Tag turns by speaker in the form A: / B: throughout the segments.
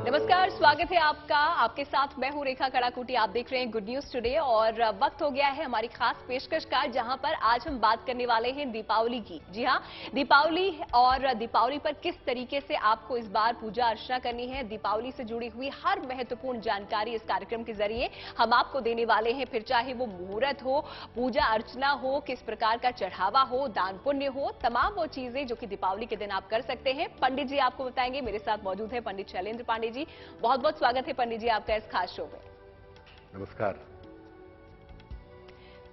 A: नमस्कार, स्वागत है आपका। आपके साथ मैं हूं रेखा कड़ाकुटी। आप देख रहे हैं गुड न्यूज टुडे और वक्त हो गया है हमारी खास पेशकश का, जहां पर आज हम बात करने वाले हैं दीपावली की। जी हां, दीपावली और दीपावली पर किस तरीके से आपको इस बार पूजा अर्चना करनी है, दीपावली से जुड़ी हुई हर महत्वपूर्ण जानकारी इस कार्यक्रम के जरिए हम आपको देने वाले हैं। फिर चाहे वो मुहूर्त हो, पूजा अर्चना हो, किस प्रकार का चढ़ावा हो, दान पुण्य हो, तमाम वो चीजें जो कि दीपावली के दिन आप कर सकते हैं, पंडित जी आपको बताएंगे। मेरे साथ मौजूद है पंडित शैलेंद्र पांडे जी। बहुत बहुत स्वागत है पंडित जी आपका इस खास शो में।
B: नमस्कार।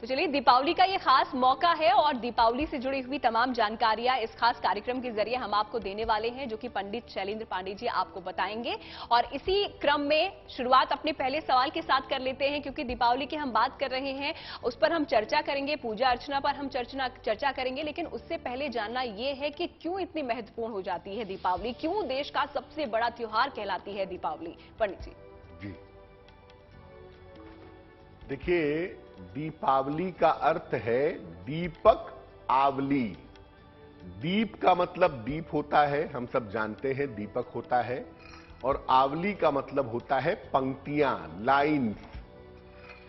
A: तो चलिए, दीपावली का ये खास मौका है और दीपावली से जुड़ी हुई तमाम जानकारियां इस खास कार्यक्रम के जरिए हम आपको देने वाले हैं, जो कि पंडित शैलेंद्र पांडे जी आपको बताएंगे। और इसी क्रम में शुरुआत अपने पहले सवाल के साथ कर लेते हैं, क्योंकि दीपावली की हम बात कर रहे हैं, उस पर हम चर्चा करेंगे, पूजा अर्चना पर हम चर्चा करेंगे। लेकिन उससे पहले जानना यह है कि क्यों इतनी महत्वपूर्ण हो जाती है दीपावली, क्यों देश का सबसे बड़ा त्योहार कहलाती है दीपावली, पंडित जी।
B: देखिए, दीपावली का अर्थ है दीपक आवली। दीप का मतलब दीप होता है, हम सब जानते हैं दीपक होता है, और आवली का मतलब होता है पंक्तियां, लाइन्स।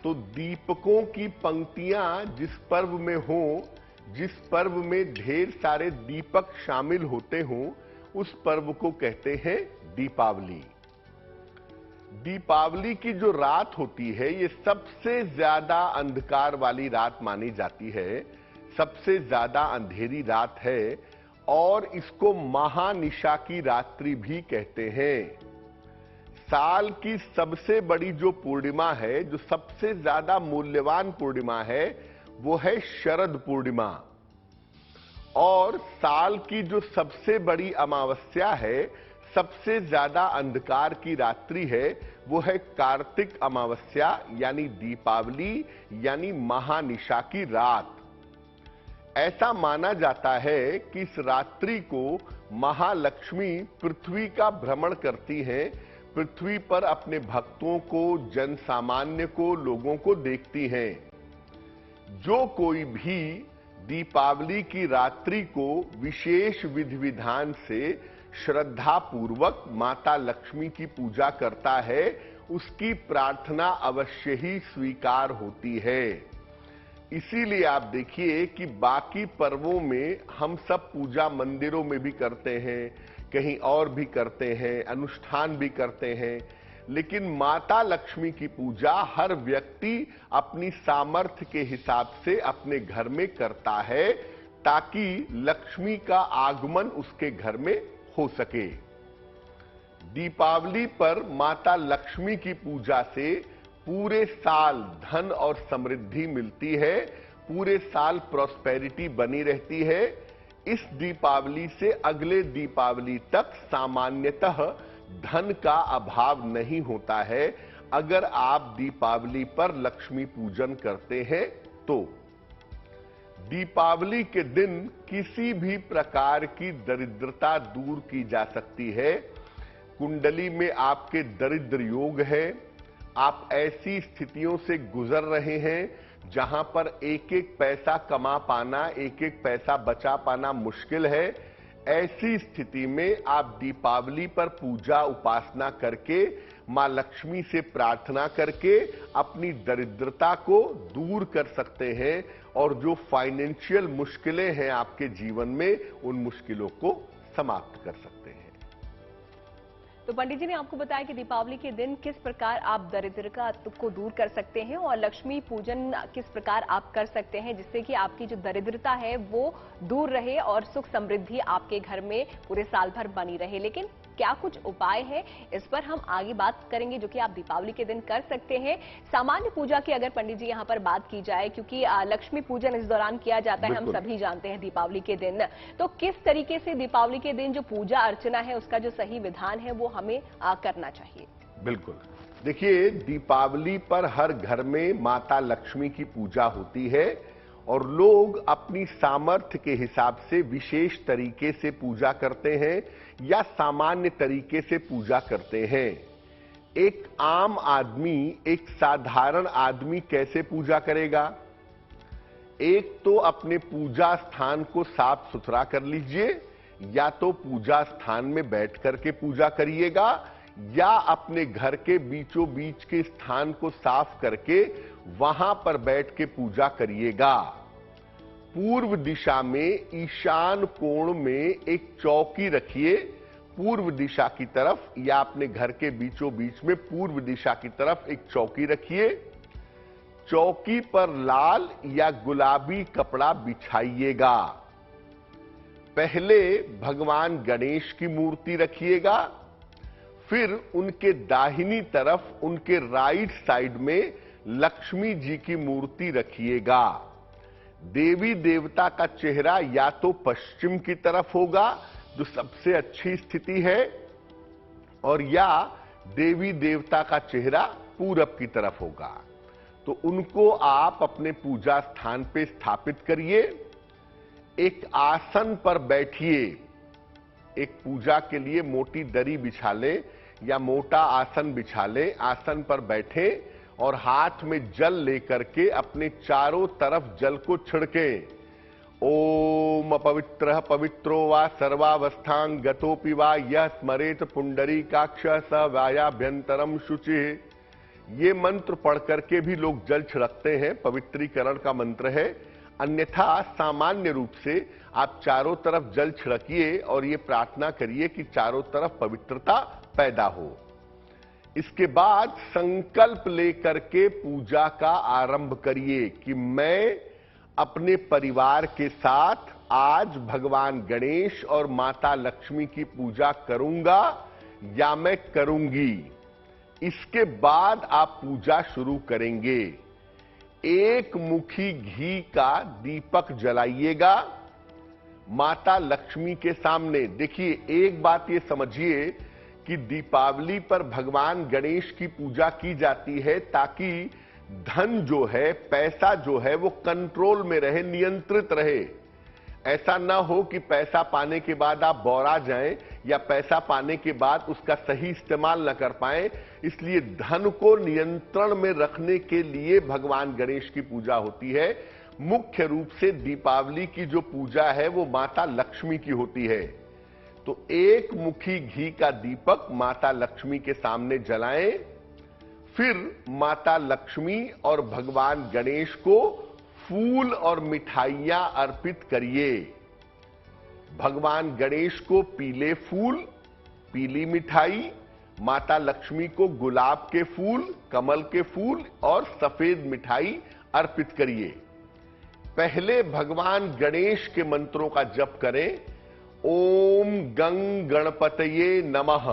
B: तो दीपकों की पंक्तियां जिस पर्व में हो, जिस पर्व में ढेर सारे दीपक शामिल होते हों, उस पर्व को कहते हैं दीपावली। दीपावली की जो रात होती है, ये सबसे ज्यादा अंधकार वाली रात मानी जाती है, सबसे ज्यादा अंधेरी रात है, और इसको महानिशा की रात्रि भी कहते हैं। साल की सबसे बड़ी जो पूर्णिमा है, जो सबसे ज्यादा मूल्यवान पूर्णिमा है, वो है शरद पूर्णिमा। और साल की जो सबसे बड़ी अमावस्या है, सबसे ज्यादा अंधकार की रात्रि है, वो है कार्तिक अमावस्या, यानी दीपावली, यानी महानिशा की रात। ऐसा माना जाता है कि इस रात्रि को महालक्ष्मी पृथ्वी का भ्रमण करती हैं, पृथ्वी पर अपने भक्तों को, जन सामान्य को, लोगों को देखती हैं। जो कोई भी दीपावली की रात्रि को विशेष विधि विधान से श्रद्धा पूर्वक माता लक्ष्मी की पूजा करता है, उसकी प्रार्थना अवश्य ही स्वीकार होती है। इसीलिए आप देखिए कि बाकी पर्वों में हम सब पूजा मंदिरों में भी करते हैं, कहीं और भी करते हैं, अनुष्ठान भी करते हैं, लेकिन माता लक्ष्मी की पूजा हर व्यक्ति अपनी सामर्थ्य के हिसाब से अपने घर में करता है, ताकि लक्ष्मी का आगमन उसके घर में हो सके। दीपावली पर माता लक्ष्मी की पूजा से पूरे साल धन और समृद्धि मिलती है, पूरे साल प्रॉस्पेरिटी बनी रहती है। इस दीपावली से अगले दीपावली तक सामान्यतः धन का अभाव नहीं होता है, अगर आप दीपावली पर लक्ष्मी पूजन करते हैं तो। दीपावली के दिन किसी भी प्रकार की दरिद्रता दूर की जा सकती है। कुंडली में आपके दरिद्र योग है, आप ऐसी स्थितियों से गुजर रहे हैं जहां पर एक एक पैसा कमा पाना, एक एक पैसा बचा पाना मुश्किल है। ऐसी स्थिति में आप दीपावली पर पूजा उपासना करके, मां लक्ष्मी से प्रार्थना करके अपनी दरिद्रता को दूर कर सकते हैं, और जो फाइनेंशियल मुश्किलें हैं आपके जीवन में, उन मुश्किलों को समाप्त कर सकते हैं।
A: तो पंडित जी ने आपको बताया कि दीपावली के दिन किस प्रकार आप दरिद्रता को दूर कर सकते हैं और लक्ष्मी पूजन किस प्रकार आप कर सकते हैं, जिससे कि आपकी जो दरिद्रता है वो दूर रहे और सुख समृद्धि आपके घर में पूरे साल भर बनी रहे। लेकिन क्या कुछ उपाय है, इस पर हम आगे बात करेंगे, जो कि आप दीपावली के दिन कर सकते हैं। सामान्य पूजा की अगर पंडित जी यहाँ पर बात की जाए, क्योंकि लक्ष्मी पूजन इस दौरान किया जाता है, हम सभी जानते हैं दीपावली के दिन, तो किस तरीके से दीपावली के दिन जो पूजा अर्चना है उसका जो सही विधान है वो हमें करना चाहिए?
B: बिल्कुल, देखिए, दीपावली पर हर घर में माता लक्ष्मी की पूजा होती है, और लोग अपनी सामर्थ्य के हिसाब से विशेष तरीके से पूजा करते हैं या सामान्य तरीके से पूजा करते हैं। एक आम आदमी, एक साधारण आदमी कैसे पूजा करेगा? एक तो अपने पूजा स्थान को साफ सुथरा कर लीजिए, या तो पूजा स्थान में बैठ करके पूजा करिएगा, या अपने घर के बीचों बीच के स्थान को साफ करके वहां पर बैठ के पूजा करिएगा। पूर्व दिशा में ईशान कोण में एक चौकी रखिए, पूर्व दिशा की तरफ, या अपने घर के बीचों बीच में पूर्व दिशा की तरफ एक चौकी रखिए। चौकी पर लाल या गुलाबी कपड़ा बिछाइएगा। पहले भगवान गणेश की मूर्ति रखिएगा, फिर उनके दाहिनी तरफ, उनके राइट साइड में लक्ष्मी जी की मूर्ति रखिएगा। देवी देवता का चेहरा या तो पश्चिम की तरफ होगा, जो सबसे अच्छी स्थिति है, और या देवी देवता का चेहरा पूरब की तरफ होगा। तो उनको आप अपने पूजा स्थान पे स्थापित करिए। एक आसन पर बैठिए। एक पूजा के लिए मोटी दरी बिछा ले या मोटा आसन बिछा ले, आसन पर बैठे और हाथ में जल लेकर के अपने चारों तरफ जल को छिड़के। ओम अपवित्रः पवित्रो वा सर्वावस्थां गतोपि वा यः स्मरेत पुंडरीकाक्ष स वायाभ्यंतरम शुचिः। ये मंत्र पढ़ करके भी लोग जल छिड़कते हैं, पवित्रीकरण का मंत्र है। अन्यथा सामान्य रूप से आप चारों तरफ जल छिड़किए और ये प्रार्थना करिए कि चारों तरफ पवित्रता पैदा हो। इसके बाद संकल्प लेकर के पूजा का आरंभ करिए कि मैं अपने परिवार के साथ आज भगवान गणेश और माता लक्ष्मी की पूजा करूंगा या मैं करूंगी। इसके बाद आप पूजा शुरू करेंगे। एक मुट्ठी घी का दीपक जलाइएगा माता लक्ष्मी के सामने। देखिए, एक बात ये समझिए कि दीपावली पर भगवान गणेश की पूजा की जाती है ताकि धन जो है, पैसा जो है, वो कंट्रोल में रहे, नियंत्रित रहे। ऐसा ना हो कि पैसा पाने के बाद आप बौरा जाएं या पैसा पाने के बाद उसका सही इस्तेमाल न कर पाएं। इसलिए धन को नियंत्रण में रखने के लिए भगवान गणेश की पूजा होती है। मुख्य रूप से दीपावली की जो पूजा है वो माता लक्ष्मी की होती है। तो एक मुट्ठी घी का दीपक माता लक्ष्मी के सामने जलाएं, फिर माता लक्ष्मी और भगवान गणेश को फूल और मिठाइयां अर्पित करिए। भगवान गणेश को पीले फूल, पीली मिठाई, माता लक्ष्मी को गुलाब के फूल, कमल के फूल और सफेद मिठाई अर्पित करिए। पहले भगवान गणेश के मंत्रों का जप करें। ओम गंग गणपतये नमः,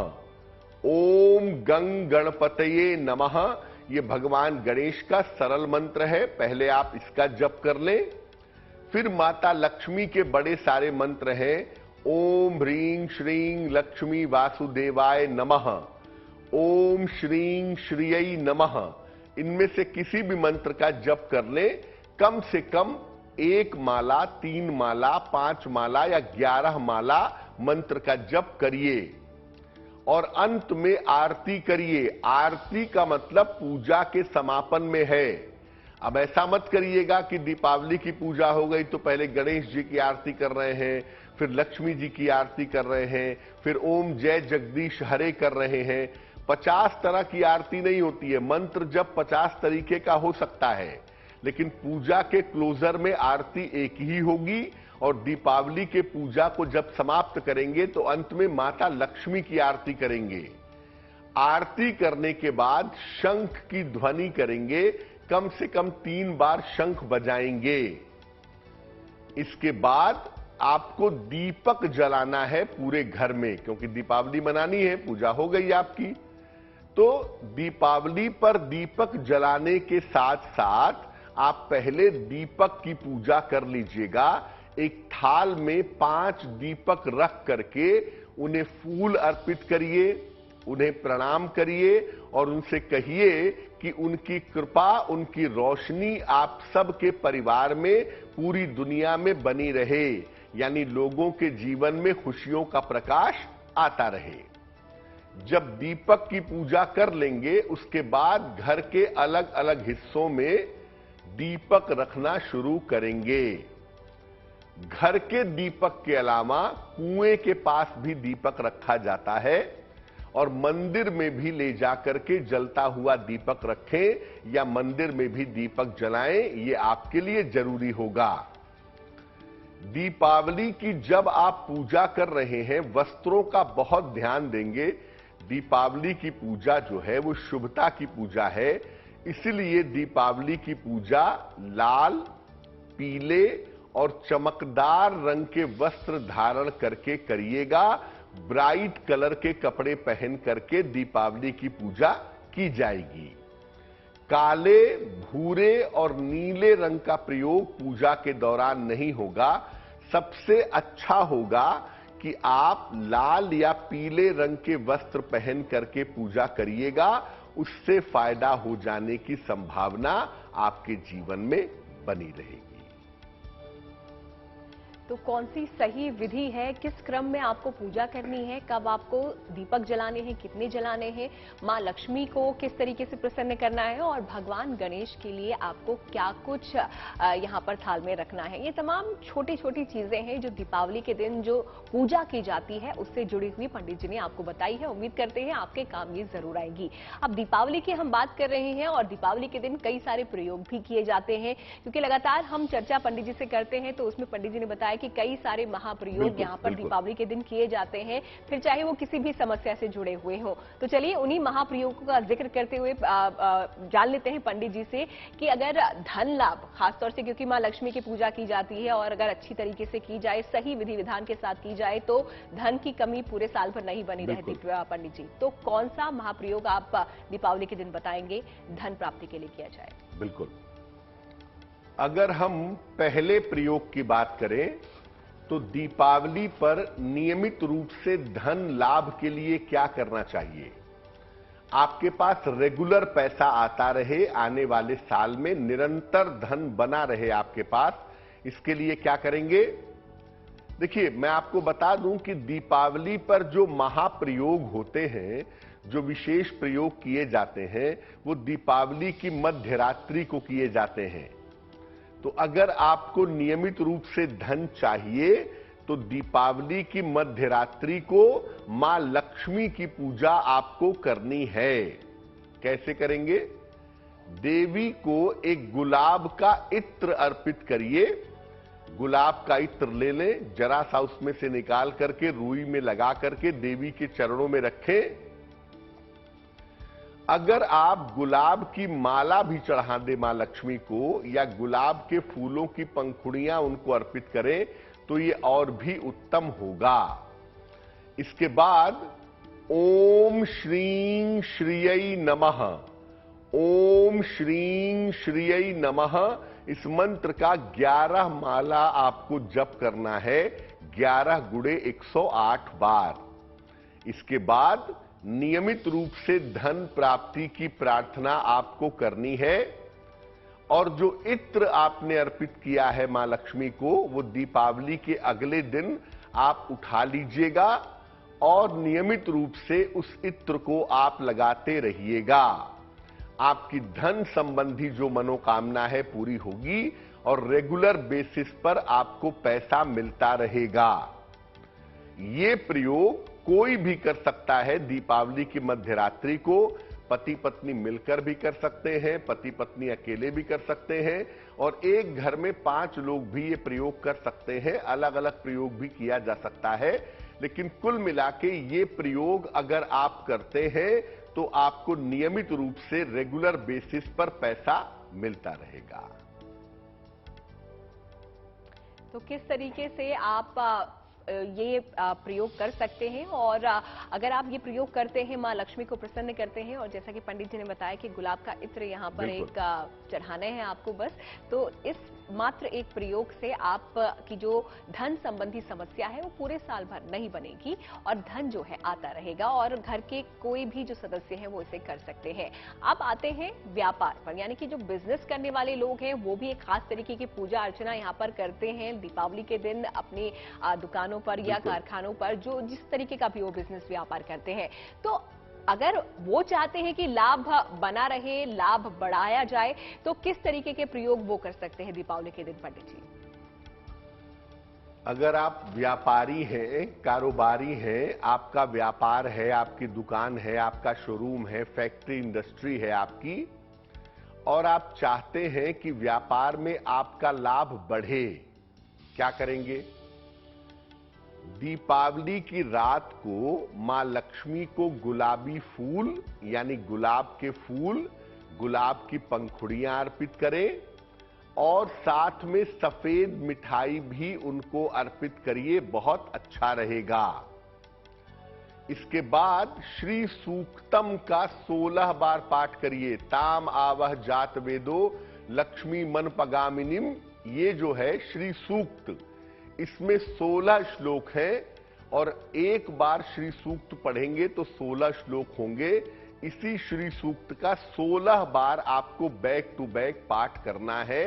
B: ओम गंग गणपतये नमः। ये भगवान गणेश का सरल मंत्र है, पहले आप इसका जप कर लें। फिर माता लक्ष्मी के बड़े सारे मंत्र हैं। ओम ह्रीं श्रीं लक्ष्मी वासुदेवाय नमः, ओम श्रीं श्रियै नमः। इनमें से किसी भी मंत्र का जप कर लें। कम से कम 1 माला, 3 माला, 5 माला या 11 माला मंत्र का जप करिए और अंत में आरती करिए। आरती का मतलब पूजा के समापन में है। अब ऐसा मत करिएगा कि दीपावली की पूजा हो गई तो पहले गणेश जी की आरती कर रहे हैं, फिर लक्ष्मी जी की आरती कर रहे हैं, फिर ओम जय जगदीश हरे कर रहे हैं। 50 तरह की आरती नहीं होती है। मंत्र जब 50 तरीके का हो सकता है, लेकिन पूजा के क्लोजर में आरती एक ही होगी। और दीपावली के पूजा को जब समाप्त करेंगे तो अंत में माता लक्ष्मी की आरती करेंगे। आरती करने के बाद शंख की ध्वनि करेंगे, कम से कम 3 बार शंख बजाएंगे। इसके बाद आपको दीपक जलाना है पूरे घर में, क्योंकि दीपावली मनानी है, पूजा हो गई आपकी। तो दीपावली पर दीपक जलाने के साथ साथ आप पहले दीपक की पूजा कर लीजिएगा। एक थाल में 5 दीपक रख करके उन्हें फूल अर्पित करिए, उन्हें प्रणाम करिए और उनसे कहिए कि उनकी कृपा, उनकी रोशनी आप सबके परिवार में, पूरी दुनिया में बनी रहे। यानी लोगों के जीवन में खुशियों का प्रकाश आता रहे। जब दीपक की पूजा कर लेंगे उसके बाद घर के अलग अलग हिस्सों में दीपक रखना शुरू करेंगे। घर के दीपक के अलावा कुएं के पास भी दीपक रखा जाता है और मंदिर में भी ले जाकर के जलता हुआ दीपक रखें या मंदिर में भी दीपक जलाएं, ये आपके लिए जरूरी होगा। दीपावली की जब आप पूजा कर रहे हैं, वस्त्रों का बहुत ध्यान देंगे। दीपावली की पूजा जो है वो शुभता की पूजा है, इसलिए दीपावली की पूजा लाल, पीले और चमकदार रंग के वस्त्र धारण करके करिएगा। ब्राइट कलर के कपड़े पहन करके दीपावली की पूजा की जाएगी। काले, भूरे और नीले रंग का प्रयोग पूजा के दौरान नहीं होगा। सबसे अच्छा होगा कि आप लाल या पीले रंग के वस्त्र पहन करके पूजा करिएगा। उससे फायदा हो जाने की संभावना आपके जीवन में बनी रहेगी।
A: तो कौन सी सही विधि है, किस क्रम में आपको पूजा करनी है, कब आपको दीपक जलाने हैं, कितने जलाने हैं, मां लक्ष्मी को किस तरीके से प्रसन्न करना है और भगवान गणेश के लिए आपको क्या कुछ यहां पर थाल में रखना है, ये तमाम छोटी छोटी चीजें हैं जो दीपावली के दिन जो पूजा की जाती है उससे जुड़ी हुई पंडित जी ने आपको बताई है। उम्मीद करते हैं आपके काम ये जरूर आएगी। अब दीपावली की हम बात कर रहे हैं और दीपावली के दिन कई सारे प्रयोग भी किए जाते हैं, क्योंकि लगातार हम चर्चा पंडित जी से करते हैं तो उसमें पंडित जी ने बताया कि कई सारे महाप्रयोग यहाँ पर दीपावली के दिन किए जाते हैं, फिर चाहे वो किसी भी समस्या से जुड़े हुए हो। तो चलिए उन्हीं महाप्रयोगों का जिक्र करते हुए जान लेते हैं पंडित जी से कि अगर धन लाभ, खासतौर से क्योंकि मां लक्ष्मी की पूजा की जाती है और अगर अच्छी तरीके से की जाए, सही विधि विधान के साथ की जाए तो धन की कमी पूरे साल भर नहीं बनी रहती। पंडित जी, तो कौन सा महाप्रयोग आप दीपावली के दिन बताएंगे धन प्राप्ति के लिए किया जाए?
B: बिल्कुल, अगर हम पहले प्रयोग की बात करें तो दीपावली पर नियमित रूप से धन लाभ के लिए क्या करना चाहिए? आपके पास रेगुलर पैसा आता रहे, आने वाले साल में निरंतर धन बना रहे आपके पास, इसके लिए क्या करेंगे? देखिए, मैं आपको बता दूं कि दीपावली पर जो महाप्रयोग होते हैं, जो विशेष प्रयोग किए जाते हैं, वो दीपावली की मध्य रात्रि को किए जाते हैं। तो अगर आपको नियमित रूप से धन चाहिए तो दीपावली की मध्य रात्रि को मां लक्ष्मी की पूजा आपको करनी है। कैसे करेंगे? देवी को एक गुलाब का इत्र अर्पित करिए। गुलाब का इत्र ले लें, जरा सा उसमें से निकाल करके रुई में लगा करके देवी के चरणों में रखें। अगर आप गुलाब की माला भी चढ़ा दें मां लक्ष्मी को या गुलाब के फूलों की पंखुड़ियां उनको अर्पित करें तो ये और भी उत्तम होगा। इसके बाद ओम श्रीं श्रियै नमः, ओम श्रीं श्रियै नमः, इस मंत्र का 11 माला आपको जप करना है, 11 गुणे 108 बार। इसके बाद नियमित रूप से धन प्राप्ति की प्रार्थना आपको करनी है और जो इत्र आपने अर्पित किया है मां लक्ष्मी को, वो दीपावली के अगले दिन आप उठा लीजिएगा और नियमित रूप से उस इत्र को आप लगाते रहिएगा। आपकी धन संबंधी जो मनोकामना है पूरी होगी और रेगुलर बेसिस पर आपको पैसा मिलता रहेगा। ये प्रयोग कोई भी कर सकता है। दीपावली की मध्य रात्रि को पति पत्नी मिलकर भी कर सकते हैं, पति पत्नी अकेले भी कर सकते हैं और एक घर में 5 लोग भी ये प्रयोग कर सकते हैं। अलग अलग प्रयोग भी किया जा सकता है, लेकिन कुल मिला के ये प्रयोग अगर आप करते हैं तो आपको नियमित रूप से रेगुलर बेसिस पर पैसा मिलता रहेगा।
A: तो किस तरीके से आप ये प्रयोग कर सकते हैं और अगर आप ये प्रयोग करते हैं, मां लक्ष्मी को प्रसन्न करते हैं और जैसा कि पंडित जी ने बताया कि गुलाब का इत्र यहाँ पर एक चढ़ाने हैं आपको बस, तो इस मात्र एक प्रयोग से आप की जो धन संबंधी समस्या है वो पूरे साल भर नहीं बनेगी और धन जो है आता रहेगा और घर के कोई भी जो सदस्य हैं वो इसे कर सकते हैं। अब आते हैं व्यापार पर, यानी कि जो बिजनेस करने वाले लोग हैं वो भी एक खास तरीके की पूजा अर्चना यहाँ पर करते हैं दीपावली के दिन अपनी दुकानों पर या कारखानों पर, जो जिस तरीके का भी वो बिजनेस व्यापार करते हैं। तो अगर वो चाहते हैं कि लाभ बना रहे, लाभ बढ़ाया जाए, तो किस तरीके के प्रयोग वो कर सकते हैं दीपावली के दिन पंडित जी?
B: अगर आप व्यापारी हैं, कारोबारी हैं, आपका व्यापार है, आपकी दुकान है, आपका शोरूम है, फैक्ट्री इंडस्ट्री है आपकी, और आप चाहते हैं कि व्यापार में आपका लाभ बढ़े, क्या करेंगे? दीपावली की रात को मां लक्ष्मी को गुलाबी फूल यानी गुलाब के फूल, गुलाब की पंखुड़ियां अर्पित करें और साथ में सफेद मिठाई भी उनको अर्पित करिए, बहुत अच्छा रहेगा। इसके बाद श्री सूक्तम का 16 बार पाठ करिए। ताम आवह जात वेदो लक्ष्मी मन पगामिनीम, ये जो है श्री सूक्त, इसमें 16 श्लोक हैं और एक बार श्री सूक्त पढ़ेंगे तो 16 श्लोक होंगे। इसी श्री सूक्त का 16 बार आपको बैक टू बैक पाठ करना है।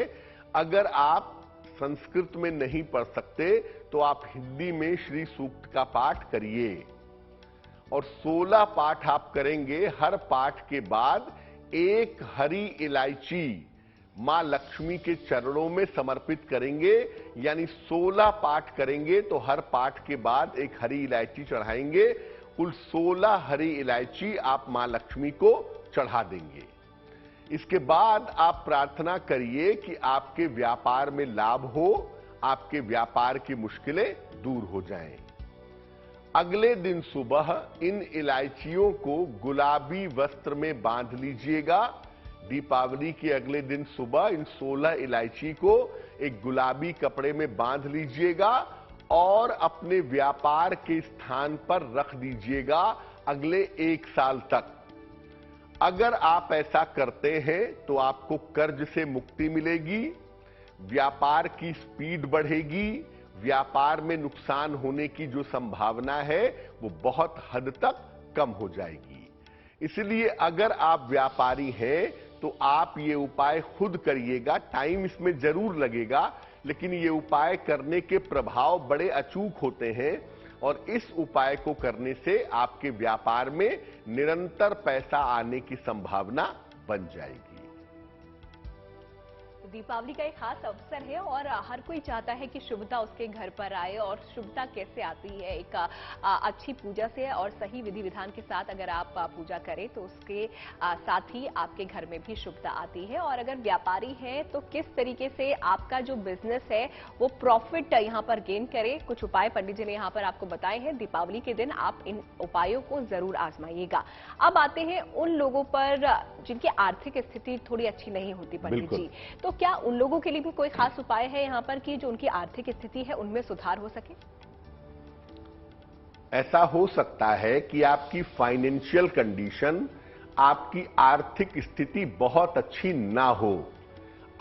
B: अगर आप संस्कृत में नहीं पढ़ सकते तो आप हिंदी में श्री सूक्त का पाठ करिए और 16 पाठ आप करेंगे। हर पाठ के बाद एक हरी इलायची मां लक्ष्मी के चरणों में समर्पित करेंगे, यानी 16 पाठ करेंगे तो हर पाठ के बाद एक हरी इलायची चढ़ाएंगे। कुल 16 हरी इलायची आप मां लक्ष्मी को चढ़ा देंगे। इसके बाद आप प्रार्थना करिए कि आपके व्यापार में लाभ हो, आपके व्यापार की मुश्किलें दूर हो जाएं। अगले दिन सुबह इन इलायचियों को गुलाबी वस्त्र में बांध लीजिएगा। दीपावली के अगले दिन सुबह इन 16 इलायची को एक गुलाबी कपड़े में बांध लीजिएगा और अपने व्यापार के स्थान पर रख दीजिएगा अगले 1 साल तक। अगर आप ऐसा करते हैं तो आपको कर्ज से मुक्ति मिलेगी, व्यापार की स्पीड बढ़ेगी, व्यापार में नुकसान होने की जो संभावना है वो बहुत हद तक कम हो जाएगी। इसलिए अगर आप व्यापारी हैं तो आप ये उपाय खुद करिएगा। टाइम इसमें जरूर लगेगा, लेकिन ये उपाय करने के प्रभाव बड़े अचूक होते हैं और इस उपाय को करने से आपके व्यापार में निरंतर पैसा आने की संभावना बन जाएगी।
A: दीपावली का एक खास अवसर है और हर कोई चाहता है कि शुभता उसके घर पर आए। और शुभता कैसे आती है? एक अच्छी पूजा से और सही विधि विधान के साथ अगर आप पूजा करें तो उसके साथ ही आपके घर में भी शुभता आती है। और अगर व्यापारी है तो किस तरीके से आपका जो बिजनेस है वो प्रॉफिट यहाँ पर गेन करे, कुछ उपाय पंडित जी ने यहाँ पर आपको बताए हैं। दीपावली के दिन आप इन उपायों को जरूर आजमाइएगा। अब आते हैं उन लोगों पर जिनकी आर्थिक स्थिति थोड़ी अच्छी नहीं होती पंडित जी, तो क्या उन लोगों के लिए भी कोई खास उपाय है यहाँ पर कि जो उनकी आर्थिक स्थिति है उनमें सुधार हो सके?
B: ऐसा हो सकता है कि आपकी फाइनेंशियल कंडीशन, आपकी आर्थिक स्थिति बहुत अच्छी ना हो,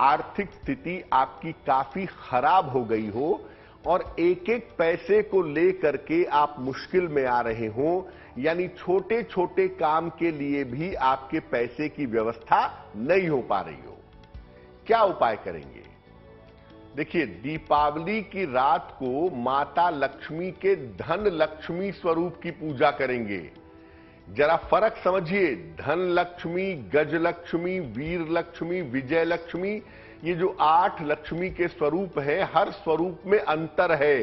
B: आर्थिक स्थिति आपकी काफी खराब हो गई हो और एक एक पैसे को लेकर के आप मुश्किल में आ रहे हो, यानी छोटे छोटे काम के लिए भी आपके पैसे की व्यवस्था नहीं हो पा रही हो। क्या उपाय करेंगे? देखिए, दीपावली की रात को माता लक्ष्मी के धन लक्ष्मी स्वरूप की पूजा करेंगे। जरा फर्क समझिए, धन लक्ष्मी, गज लक्ष्मी, वीर लक्ष्मी, विजय लक्ष्मी, ये जो 8 लक्ष्मी के स्वरूप हैं, हर स्वरूप में अंतर है।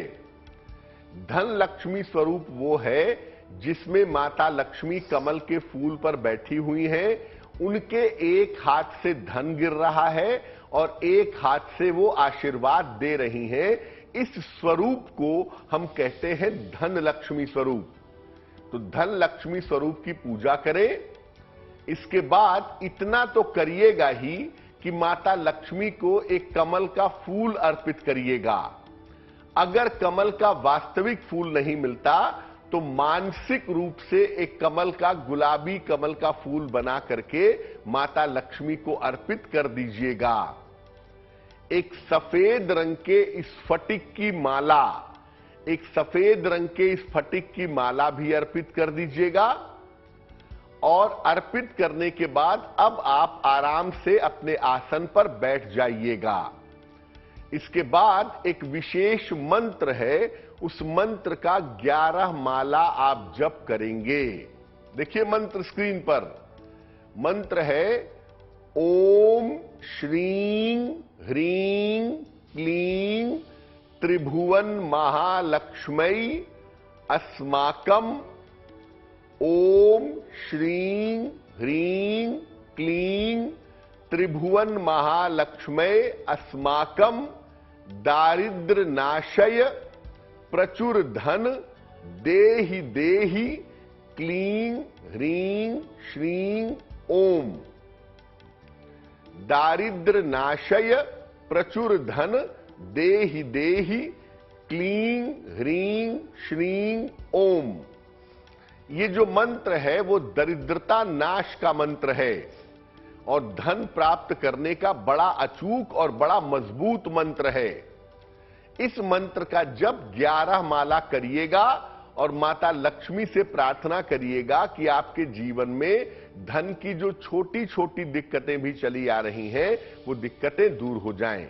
B: धन लक्ष्मी स्वरूप वो है जिसमें माता लक्ष्मी कमल के फूल पर बैठी हुई हैं, उनके एक हाथ से धन गिर रहा है और एक हाथ से वो आशीर्वाद दे रही हैं। इस स्वरूप को हम कहते हैं धन लक्ष्मी स्वरूप। तो धन लक्ष्मी स्वरूप की पूजा करें। इसके बाद इतना तो करिएगा ही कि माता लक्ष्मी को एक कमल का फूल अर्पित करिएगा। अगर कमल का वास्तविक फूल नहीं मिलता तो मानसिक रूप से एक कमल का, गुलाबी कमल का फूल बना करके माता लक्ष्मी को अर्पित कर दीजिएगा। एक सफेद रंग के स्फटिक की माला, एक सफेद रंग के स्फटिक की माला भी अर्पित कर दीजिएगा। और अर्पित करने के बाद अब आप आराम से अपने आसन पर बैठ जाइएगा। इसके बाद एक विशेष मंत्र है, उस मंत्र का 11 माला आप जप करेंगे। देखिए मंत्र स्क्रीन पर। मंत्र है ओम श्रीं ह्रीं क्लीं त्रिभुवन महालक्ष्मै अस्माकम ओम श्रीं ह्रीं क्लीं त्रिभुवन महालक्ष्मै अस्माकम दारिद्र नाशय प्रचुर धन देहि देहि क्लीं ह्रीं श्रीं ओम। दारिद्र नाशय प्रचुर धन देहि देहि क्लीं ह्रीं श्रीं ओम। ये जो मंत्र है वो दरिद्रता नाश का मंत्र है और धन प्राप्त करने का बड़ा अचूक और बड़ा मजबूत मंत्र है। इस मंत्र का जब 11 माला करिएगा और माता लक्ष्मी से प्रार्थना करिएगा कि आपके जीवन में धन की जो छोटी छोटी दिक्कतें भी चली आ रही हैं वो दिक्कतें दूर हो जाएं।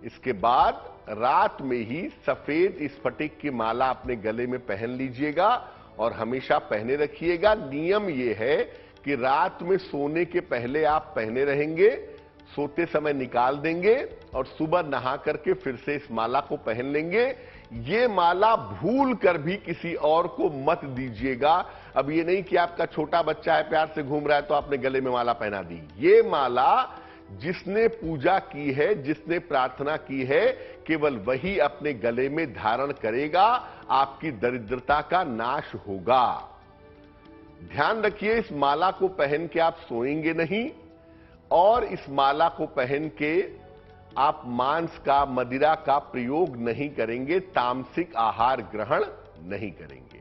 B: इसके बाद रात में ही सफेद स्फटिक की माला अपने गले में पहन लीजिएगा और हमेशा पहने रखिएगा। नियम यह है कि रात में सोने के पहले आप पहने रहेंगे, सोते समय निकाल देंगे और सुबह नहा करके फिर से इस माला को पहन लेंगे। ये माला भूल कर भी किसी और को मत दीजिएगा। अब ये नहीं कि आपका छोटा बच्चा है प्यार से घूम रहा है तो आपने गले में माला पहना दी। ये माला जिसने पूजा की है, जिसने प्रार्थना की है, केवल वही अपने गले में धारण करेगा। आपकी दरिद्रता का नाश होगा। ध्यान रखिए, इस माला को पहन के आप सोएंगे नहीं और इस माला को पहन के आप मांस का, मदिरा का प्रयोग नहीं करेंगे, तामसिक आहार ग्रहण नहीं करेंगे।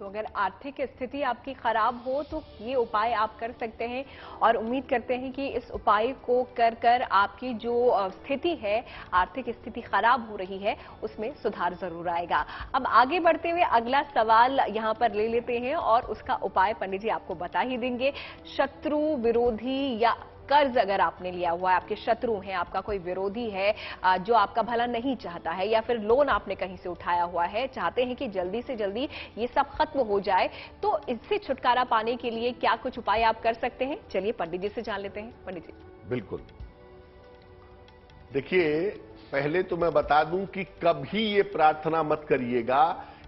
A: तो अगर आर्थिक स्थिति आपकी खराब हो तो ये उपाय आप कर सकते हैं और उम्मीद करते हैं कि इस उपाय को कर कर आपकी जो स्थिति है, आर्थिक स्थिति खराब हो रही है, उसमें सुधार जरूर आएगा। अब आगे बढ़ते हुए अगला सवाल यहां पर ले लेते हैं और उसका उपाय पंडित जी आपको बता ही देंगे। शत्रु, विरोधी या कर्ज अगर आपने लिया हुआ है, आपके शत्रु हैं, आपका कोई विरोधी है जो आपका भला नहीं चाहता है, या फिर लोन आपने कहीं से उठाया हुआ है, चाहते हैं कि जल्दी से जल्दी ये सब खत्म हो जाए, तो इससे छुटकारा पाने के लिए क्या कुछ उपाय आप कर सकते हैं? चलिए पंडित जी से जान लेते हैं। पंडित जी।
B: बिल्कुल, देखिए, पहले तो मैं बता दूं कि कभी ये प्रार्थना मत करिएगा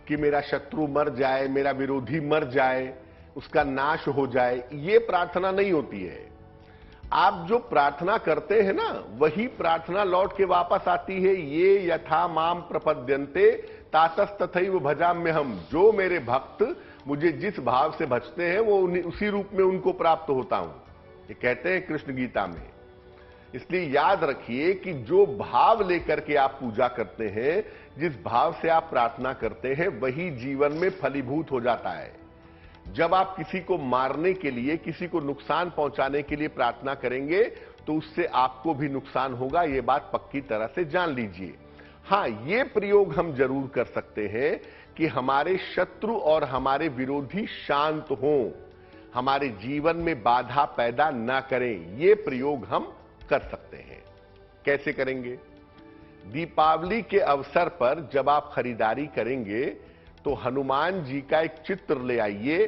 B: कि मेरा शत्रु मर जाए, मेरा विरोधी मर जाए, उसका नाश हो जाए। ये प्रार्थना नहीं होती है। आप जो प्रार्थना करते हैं ना, वही प्रार्थना लौट के वापस आती है। ये यथा माम प्रपद्यन्ते तातस तथैव भजाम्यहम्। जो मेरे भक्त मुझे जिस भाव से भजते हैं वो उसी रूप में उनको प्राप्त होता हूं, ये कहते हैं कृष्ण गीता में। इसलिए याद रखिए कि जो भाव लेकर के आप पूजा करते हैं, जिस भाव से आप प्रार्थना करते हैं, वही जीवन में फलीभूत हो जाता है। जब आप किसी को मारने के लिए, किसी को नुकसान पहुंचाने के लिए प्रार्थना करेंगे तो उससे आपको भी नुकसान होगा, यह बात पक्की तरह से जान लीजिए। हां, यह प्रयोग हम जरूर कर सकते हैं कि हमारे शत्रु और हमारे विरोधी शांत हों, हमारे जीवन में बाधा पैदा ना करें। यह प्रयोग हम कर सकते हैं। कैसे करेंगे? दीपावली के अवसर पर जब आप खरीदारी करेंगे तो हनुमान जी का एक चित्र ले आइए।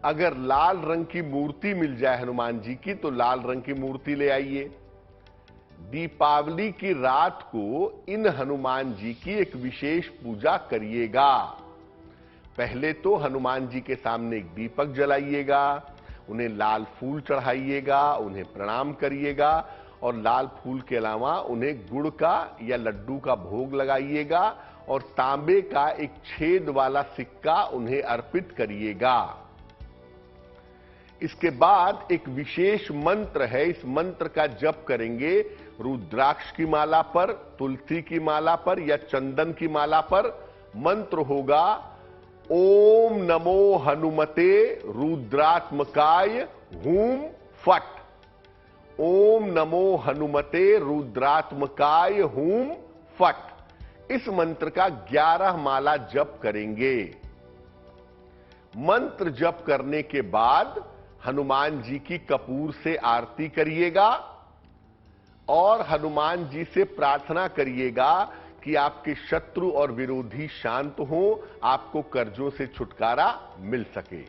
B: अगर लाल रंग की मूर्ति मिल जाए हनुमान जी की तो लाल रंग की मूर्ति ले आइए। दीपावली की रात को इन हनुमान जी की एक विशेष पूजा करिएगा। पहले तो हनुमान जी के सामने एक दीपक जलाइएगा, उन्हें लाल फूल चढ़ाइएगा, उन्हें प्रणाम करिएगा और लाल फूल के अलावा उन्हें गुड़ का या लड्डू का भोग लगाइएगा और तांबे का एक छेद वाला सिक्का उन्हें अर्पित करिएगा। इसके बाद एक विशेष मंत्र है, इस मंत्र का जप करेंगे रुद्राक्ष की माला पर, तुलसी की माला पर या चंदन की माला पर। मंत्र होगा ओम नमो हनुमते रुद्रात्मकाय हूम फट। ओम नमो हनुमते रुद्रात्मकाय हूम फट। इस मंत्र का 11 माला जप करेंगे। मंत्र जप करने के बाद हनुमान जी की कपूर से आरती करिएगा और हनुमान जी से प्रार्थना करिएगा कि आपके शत्रु और विरोधी शांत हों, आपको कर्जों से छुटकारा मिल सके।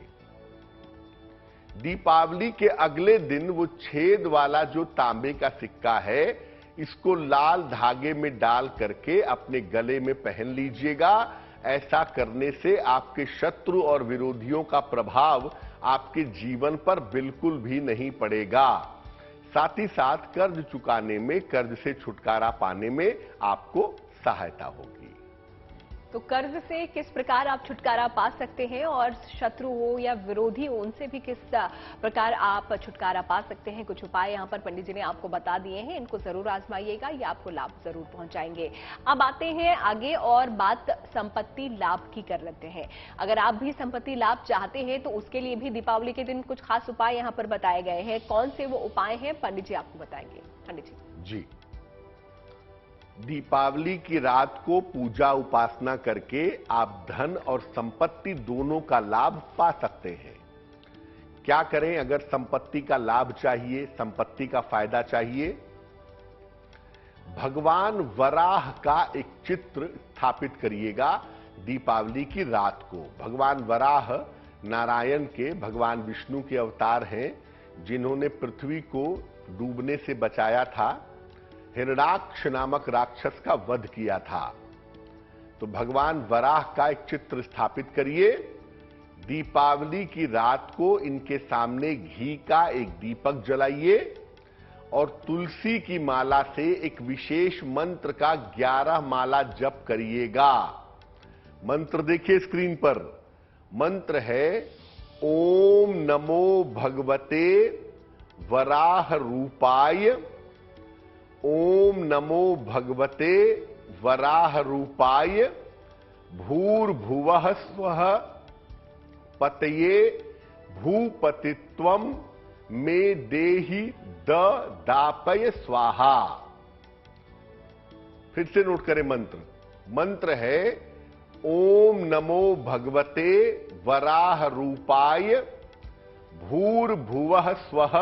B: दीपावली के अगले दिन वो छेद वाला जो तांबे का सिक्का है, इसको लाल धागे में डाल करके अपने गले में पहन लीजिएगा। ऐसा करने से आपके शत्रु और विरोधियों का प्रभाव आपके जीवन पर बिल्कुल भी नहीं पड़ेगा। साथ ही साथ कर्ज चुकाने में, कर्ज से छुटकारा पाने में आपको सहायता होगी।
A: तो कर्ज से किस प्रकार आप छुटकारा पा सकते हैं और शत्रु हो या विरोधी हो उनसे भी किस प्रकार आप छुटकारा पा सकते हैं, कुछ उपाय यहां पर पंडित जी ने आपको बता दिए हैं। इनको जरूर आजमाइएगा, ये आपको लाभ जरूर पहुंचाएंगे। अब आते हैं आगे और बात संपत्ति लाभ की कर लेते हैं। अगर आप भी संपत्ति लाभ चाहते हैं तो उसके लिए भी दीपावली के दिन कुछ खास उपाय यहाँ पर बताए गए हैं। कौन से वो उपाय हैं पंडित जी आपको बताएंगे। पंडित
B: जी, दीपावली की रात को पूजा उपासना करके आप धन और संपत्ति दोनों का लाभ पा सकते हैं। क्या करें अगर संपत्ति का लाभ चाहिए, संपत्ति का फायदा चाहिए? भगवान वराह का एक चित्र स्थापित करिएगा दीपावली की रात को। भगवान वराह नारायण के, भगवान विष्णु के अवतार हैं, जिन्होंने पृथ्वी को डूबने से बचाया था, हिरण्याक्ष नामक राक्षस का वध किया था। तो भगवान वराह का एक चित्र स्थापित करिए। दीपावली की रात को इनके सामने घी का एक दीपक जलाइए और तुलसी की माला से एक विशेष मंत्र का 11 माला जप करिएगा। मंत्र देखिए स्क्रीन पर। मंत्र है ओम नमो भगवते वराह रूपाय, ओम नमो भगवते वराह रूपाय, भूर्भुवः स्वः पतये भूपतित्वम में देहि दापय स्वाहा। फिर से नोट करें मंत्र। मंत्र है ओम नमो भगवते वराह रूपाय, भूर्भुवः स्वः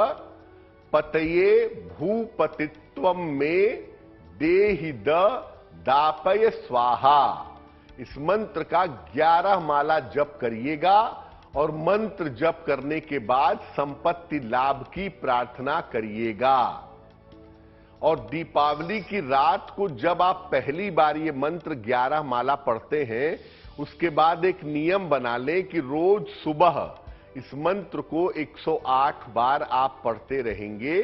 B: पतये भूपतित्वम में देहि दापय स्वाहा। इस मंत्र का 11 माला जप करिएगा और मंत्र जप करने के बाद संपत्ति लाभ की प्रार्थना करिएगा। और दीपावली की रात को जब आप पहली बार ये मंत्र 11 माला पढ़ते हैं, उसके बाद एक नियम बना लें कि रोज सुबह इस मंत्र को 108 बार आप पढ़ते रहेंगे।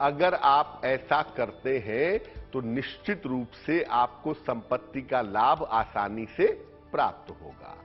B: अगर आप ऐसा करते हैं तो निश्चित रूप से आपको संपत्ति का लाभ आसानी से प्राप्त होगा।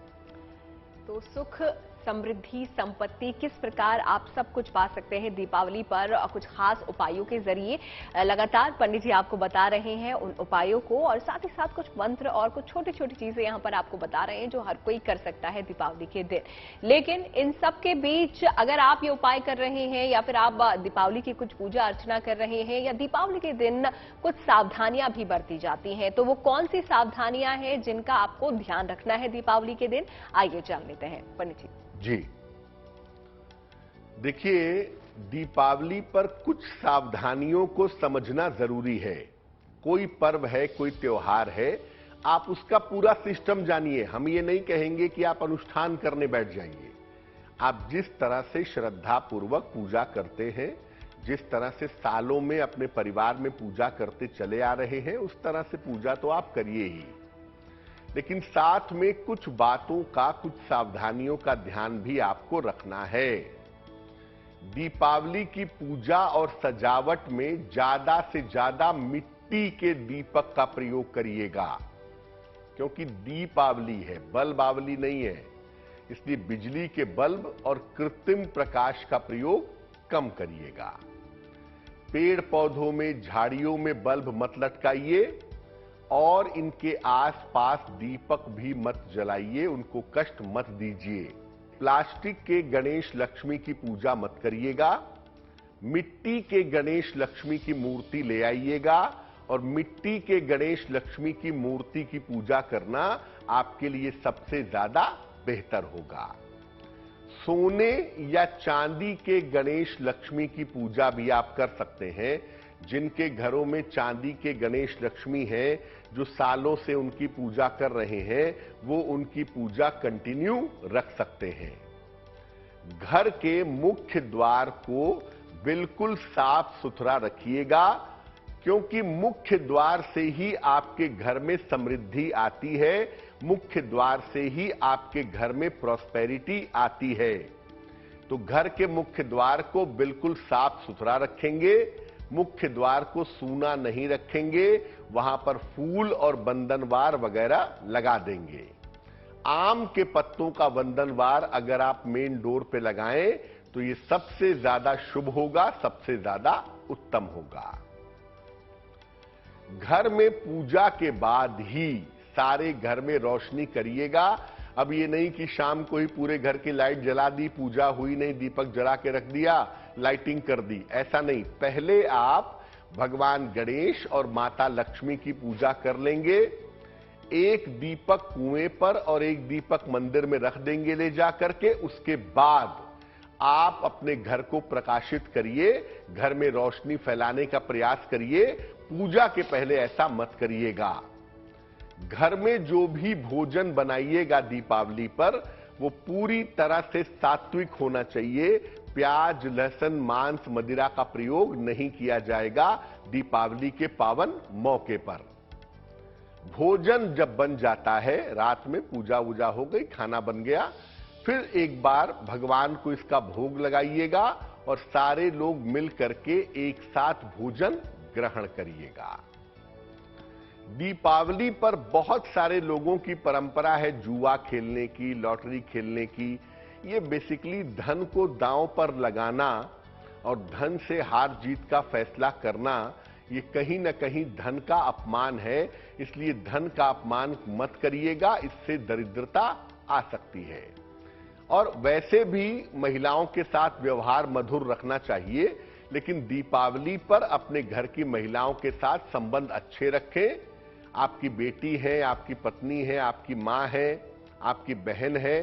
A: तो सुख, समृद्धि, संपत्ति किस प्रकार आप सब कुछ पा सकते हैं दीपावली पर कुछ खास उपायों के जरिए। लगातार पंडित जी आपको बता रहे हैं उन उपायों को और साथ ही साथ कुछ मंत्र और कुछ छोटी छोटी चीजें यहां पर आपको बता रहे हैं जो हर कोई कर सकता है दीपावली के दिन। लेकिन इन सब के बीच अगर आप ये उपाय कर रहे हैं या फिर आप दीपावली की कुछ पूजा अर्चना कर रहे हैं या दीपावली के दिन कुछ सावधानियां भी बरती जाती हैं, तो वो कौन सी सावधानियां हैं जिनका आपको ध्यान रखना है दीपावली के दिन, आइए जान लेते हैं पंडित जी।
B: जी देखिए, दीपावली पर कुछ सावधानियों को समझना जरूरी है। कोई पर्व है, कोई त्योहार है, आप उसका पूरा सिस्टम जानिए। हम ये नहीं कहेंगे कि आप अनुष्ठान करने बैठ जाइए। आप जिस तरह से श्रद्धा पूर्वक पूजा करते हैं, जिस तरह से सालों में अपने परिवार में पूजा करते चले आ रहे हैं, उस तरह से पूजा तो आप करिए ही, लेकिन साथ में कुछ बातों का, कुछ सावधानियों का ध्यान भी आपको रखना है। दीपावली की पूजा और सजावट में ज्यादा से ज्यादा मिट्टी के दीपक का प्रयोग करिएगा, क्योंकि दीपावली है, बल्बावली नहीं है। इसलिए बिजली के बल्ब और कृत्रिम प्रकाश का प्रयोग कम करिएगा। पेड़ पौधों में, झाड़ियों में बल्ब मत लटकाइए और इनके आसपास दीपक भी मत जलाइए, उनको कष्ट मत दीजिए। प्लास्टिक के गणेश लक्ष्मी की पूजा मत करिएगा। मिट्टी के गणेश लक्ष्मी की मूर्ति ले आइएगा और मिट्टी के गणेश लक्ष्मी की मूर्ति की पूजा करना आपके लिए सबसे ज्यादा बेहतर होगा। सोने या चांदी के गणेश लक्ष्मी की पूजा भी आप कर सकते हैं। जिनके घरों में चांदी के गणेश लक्ष्मी हैं, जो सालों से उनकी पूजा कर रहे हैं, वो उनकी पूजा कंटिन्यू रख सकते हैं। घर के मुख्य द्वार को बिल्कुल साफ सुथरा रखिएगा, क्योंकि मुख्य द्वार से ही आपके घर में समृद्धि आती है, मुख्य द्वार से ही आपके घर में प्रॉस्पेरिटी आती है। तो घर के मुख्य द्वार को बिल्कुल साफ सुथरा रखेंगे, मुख्य द्वार को सूना नहीं रखेंगे, वहां पर फूल और बंधनवार वगैरह लगा देंगे। आम के पत्तों का बंधनवार अगर आप मेन डोर पे लगाएं तो ये सबसे ज्यादा शुभ होगा, सबसे ज्यादा उत्तम होगा। घर में पूजा के बाद ही सारे घर में रोशनी करिएगा। अब ये नहीं कि शाम को ही पूरे घर की लाइट जला दी, पूजा हुई नहीं, दीपक जला के रख दिया, लाइटिंग कर दी, ऐसा नहीं। पहले आप भगवान गणेश और माता लक्ष्मी की पूजा कर लेंगे। एक दीपक कुएं पर और एक दीपक मंदिर में रख देंगे ले जा करके। उसके बाद आप अपने घर को प्रकाशित करिए, घर में रोशनी फैलाने का प्रयास करिए। पूजा के पहले ऐसा मत करिएगा। घर में जो भी भोजन बनाइएगा दीपावली पर, वो पूरी तरह से सात्विक होना चाहिए। प्याज, लहसुन, मांस, मदिरा का प्रयोग नहीं किया जाएगा दीपावली के पावन मौके पर। भोजन जब बन जाता है, रात में पूजा वूजा हो गई, खाना बन गया, फिर एक बार भगवान को इसका भोग लगाइएगा और सारे लोग मिल करके एक साथ भोजन ग्रहण करिएगा। दीपावली पर बहुत सारे लोगों की परंपरा है जुआ खेलने की, लॉटरी खेलने की। ये बेसिकली धन को दांव पर लगाना और धन से हार जीत का फैसला करना, ये कहीं ना कहीं धन का अपमान है। इसलिए धन का अपमान मत करिएगा, इससे दरिद्रता आ सकती है। और वैसे भी महिलाओं के साथ व्यवहार मधुर रखना चाहिए, लेकिन दीपावली पर अपने घर की महिलाओं के साथ संबंध अच्छे रखें। आपकी बेटी है, आपकी पत्नी है, आपकी मां है, आपकी बहन है,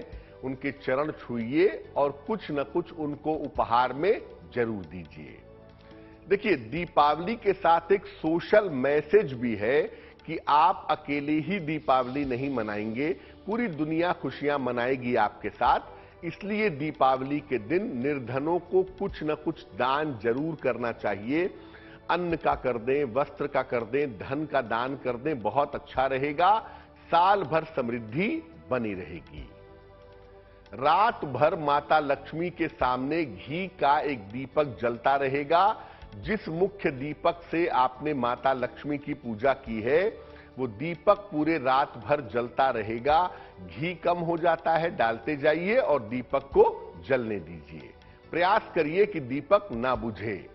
B: उनके चरण छूइए और कुछ न कुछ उनको उपहार में जरूर दीजिए। देखिए, दीपावली के साथ एक सोशल मैसेज भी है कि आप अकेले ही दीपावली नहीं मनाएंगे, पूरी दुनिया खुशियां मनाएगी आपके साथ। इसलिए दीपावली के दिन निर्धनों को कुछ न कुछ दान जरूर करना चाहिए। अन्न का कर दें, वस्त्र का कर दें, धन का दान कर दें, बहुत अच्छा रहेगा। साल भर समृद्धि बनी रहेगी। रात भर माता लक्ष्मी के सामने घी का एक दीपक जलता रहेगा। जिस मुख्य दीपक से आपने माता लक्ष्मी की पूजा की है, वो दीपक पूरे रात भर जलता रहेगा। घी कम हो जाता है, डालते जाइए और दीपक को जलने दीजिए। प्रयास करिए कि दीपक ना बुझे।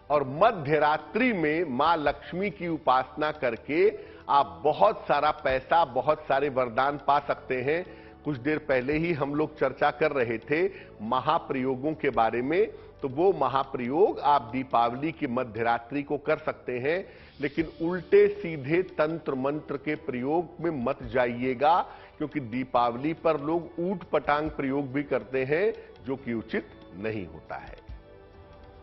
B: और मध्य रात्रि में मां लक्ष्मी की उपासना करके आप बहुत सारा पैसा, बहुत सारे वरदान पा सकते हैं। कुछ देर पहले ही हम लोग चर्चा कर रहे थे महाप्रयोगों के बारे में, तो वो महाप्रयोग आप दीपावली की मध्यरात्रि को कर सकते हैं। लेकिन उल्टे सीधे तंत्र मंत्र के प्रयोग में मत जाइएगा, क्योंकि दीपावली पर लोग ऊट पटांग प्रयोग भी करते हैं, जो कि उचित नहीं होता है।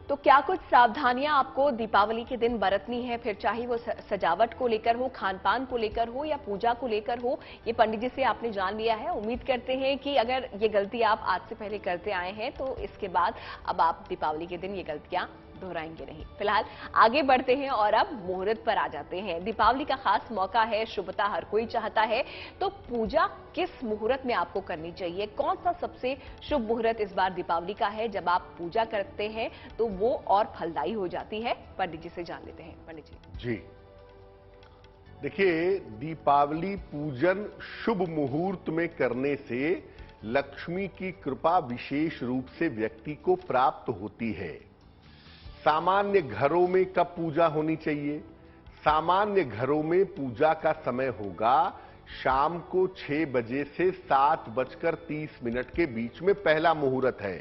A: तो क्या कुछ सावधानियां आपको दीपावली के दिन बरतनी है, फिर चाहे वो सजावट को लेकर हो, खान पान को लेकर हो या पूजा को लेकर हो, ये पंडित जी से आपने जान लिया है। उम्मीद करते हैं कि अगर ये गलती आप आज से पहले करते आए हैं तो इसके बाद अब आप दीपावली के दिन ये गलतियां दोहराएंगे नहीं। फिलहाल आगे बढ़ते हैं और अब मुहूर्त पर आ जाते हैं। दीपावली का खास मौका है, शुभता हर कोई चाहता है, तो पूजा किस मुहूर्त में आपको करनी चाहिए? कौन सा सबसे शुभ मुहूर्त इस बार दीपावली का है जब आप पूजा करते हैं तो वो और फलदायी हो जाती है? पंडित जी से जान लेते हैं। पंडित जी
B: देखिए, दीपावली पूजन शुभ मुहूर्त में करने से लक्ष्मी की कृपा विशेष रूप से व्यक्ति को प्राप्त होती है। सामान्य घरों में कब पूजा होनी चाहिए? सामान्य घरों में पूजा का समय होगा शाम को 6 बजे से 7:30 के बीच में पहला मुहूर्त है।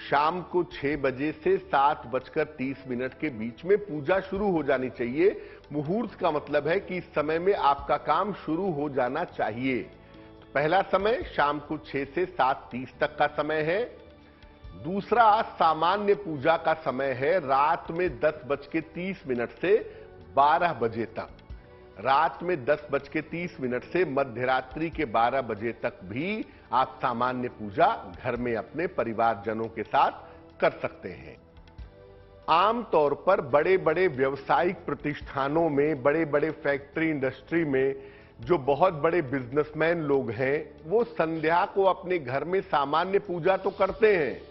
B: शाम को 6 बजे से 7:30 के बीच में पूजा शुरू हो जानी चाहिए। मुहूर्त का मतलब है कि इस समय में आपका काम शुरू हो जाना चाहिए। तो पहला समय शाम को 6 से 7:30 तक का समय है। दूसरा सामान्य पूजा का समय है रात में 10:30 से 12 बजे तक। रात में 10:30 से मध्यरात्रि के 12 बजे तक भी आप सामान्य पूजा घर में अपने परिवारजनों के साथ कर सकते हैं। आमतौर पर बड़े बड़े व्यावसायिक प्रतिष्ठानों में, बड़े बड़े फैक्ट्री इंडस्ट्री में जो बहुत बड़े बिजनेसमैन लोग हैं, वो संध्या को अपने घर में सामान्य पूजा तो करते हैं,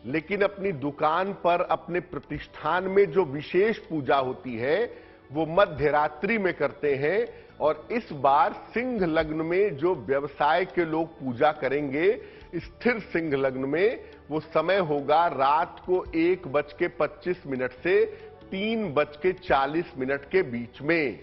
B: लेकिन अपनी दुकान पर, अपने प्रतिष्ठान में जो विशेष पूजा होती है वो मध्य रात्रि में करते हैं। और इस बार सिंह लग्न में जो व्यवसाय के लोग पूजा करेंगे, स्थिर सिंह लग्न में, वो समय होगा रात को 1:25 से 3:40 के बीच में।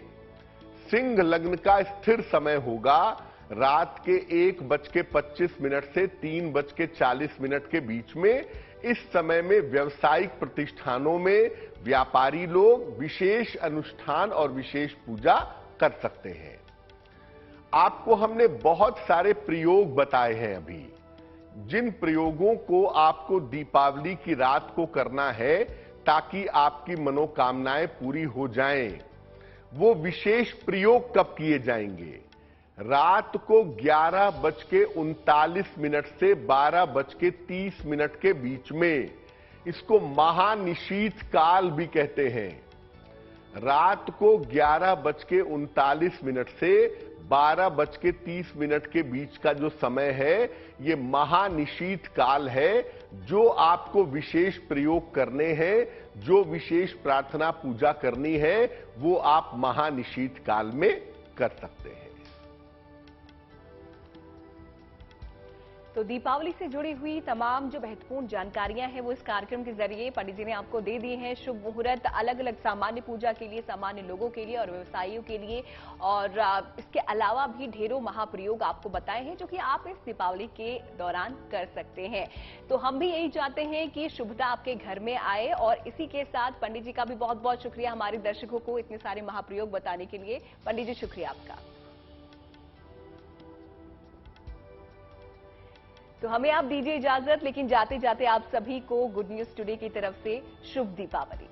B: सिंह लग्न का स्थिर समय होगा रात के 1:25 से 3:40 के बीच में। इस समय में व्यावसायिक प्रतिष्ठानों में व्यापारी लोग विशेष अनुष्ठान और विशेष पूजा कर सकते हैं। आपको हमने बहुत सारे प्रयोग बताए हैं अभी, जिन प्रयोगों को आपको दीपावली की रात को करना है ताकि आपकी मनोकामनाएं पूरी हो जाएं। वो विशेष प्रयोग कब किए जाएंगे? रात को 11:39 से 12:30 के बीच में। इसको महानिशीथ काल भी कहते हैं। रात को 11:39 से 12:30 के बीच का जो समय है, ये महानिशीथ काल है। जो आपको विशेष प्रयोग करने हैं, जो विशेष प्रार्थना पूजा करनी है, वो आप महानिशीथ काल में कर सकते हैं।
A: तो दीपावली से जुड़ी हुई तमाम जो महत्वपूर्ण जानकारियां हैं वो इस कार्यक्रम के जरिए पंडित जी ने आपको दे दी हैं। शुभ मुहूर्त अलग अलग सामान्य पूजा के लिए, सामान्य लोगों के लिए और व्यवसायियों के लिए, और इसके अलावा भी ढेरों महाप्रयोग आपको बताए हैं जो कि आप इस दीपावली के दौरान कर सकते हैं। तो हम भी यही चाहते हैं कि शुभता आपके घर में आए, और इसी के साथ पंडित जी का भी बहुत बहुत शुक्रिया हमारे दर्शकों को इतने सारे महाप्रयोग बताने के लिए। पंडित जी, शुक्रिया आपका। तो हमें आप दीजिए इजाजत, लेकिन जाते जाते आप सभी को गुड न्यूज टुडे की तरफ से शुभ दीपावली।